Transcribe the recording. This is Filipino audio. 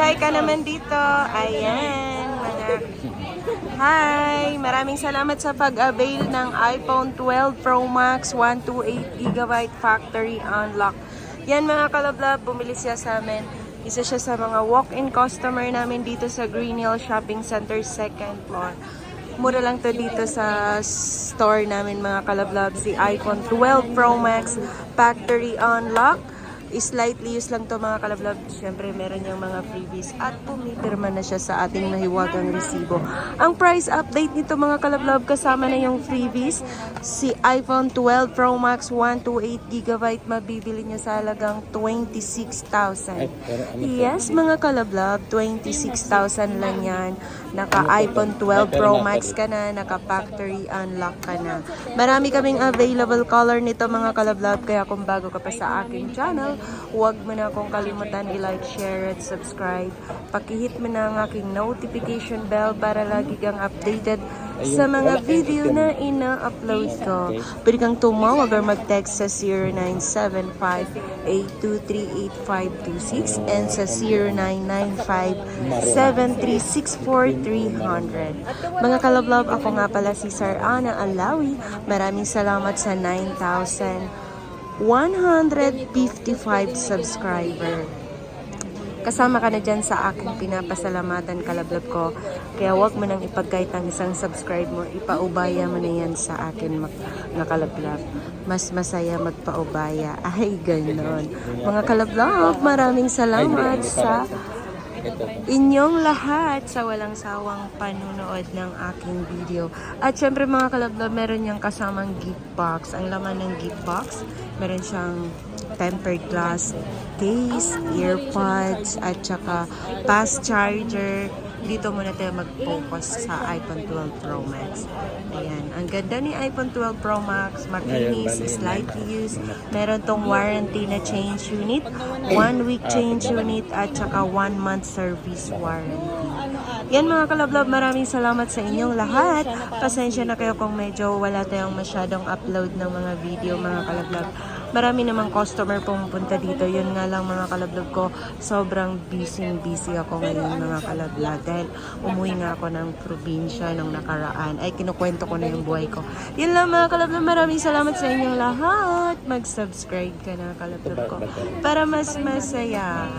Hi ka naman dito. Ayan, mga... Hi! Maraming salamat sa pag-avail ng iPhone 12 Pro Max 128GB factory unlock. Yan mga kalablab, bumili siya sa amin. Isa siya sa mga walk-in customer namin dito sa Green Hill Shopping Center, 2nd floor. Mura lang to dito sa store namin mga kalablab. Si iPhone 12 Pro Max factory unlock. Slightly used lang to mga kalablab. Siyempre meron yung mga freebies at pumipirma na siya sa ating mahiwagang resibo. Ang price update nito mga kalablab, kasama na yung freebies. Si iPhone 12 Pro Max 128GB mabibili niya sa halagang 26,000. Yes mga kalablab, 26,000 lang yan. Naka iPhone 12 Pro Max ka na, naka factory unlock ka na. Marami kaming available color nito mga kalablab, kaya kung bago ka pa sa aking channel, huwag mo na akong kalimutan i-like, share, at subscribe. Pakihit mo na ang aking notification bell para lagi kang updated sa mga video na ina-upload ko. Pwede kang tumawag or mag-text sa 0975-823-8526 and sa 0995-7364300. Mga kalablab, ako nga pala si Sir Ana Alawi. Maraming salamat sa 9,155 subscriber. Kasama ka na dyan sa aking pinapasalamatan kalablab ko. Kaya huwag mo nang ipagkait ang isang subscribe mo. Ipaubaya mo na yan sa akin mga kalablab. Mas masaya magpaubaya. Ay, ganon. Mga kalablab, maraming salamat sa inyong lahat sa walang sawang panunood ng aking video. At syempre mga kalablab, meron niyang kasamang gift box. Ang laman ng gift box, meron siyang tempered glass case, earpods, at saka fast charger. Dito muna tayo mag-focus sa iPhone 12 Pro Max. Ayan. Ang ganda ni iPhone 12 Pro Max. Makinis, slightly used. Meron tong warranty na change unit, 1 week change unit, at saka 1 month service warranty. Yan mga kalablab, maraming salamat sa inyong lahat. Pasensya na kayo kung medyo wala tayong masyadong upload ng mga video mga kalablab. Marami namang customer pumupunta dito. Yun nga lang mga kalablab ko, sobrang busy ako ngayon mga kalablab. Dahil umuwi nga ako ng probinsya nung nakaraan. Ay, kinukwento ko na yung buhay ko. Yun lang mga kalablab, maraming salamat sa inyong lahat. Mag-subscribe ka na kalablab ko para mas masaya.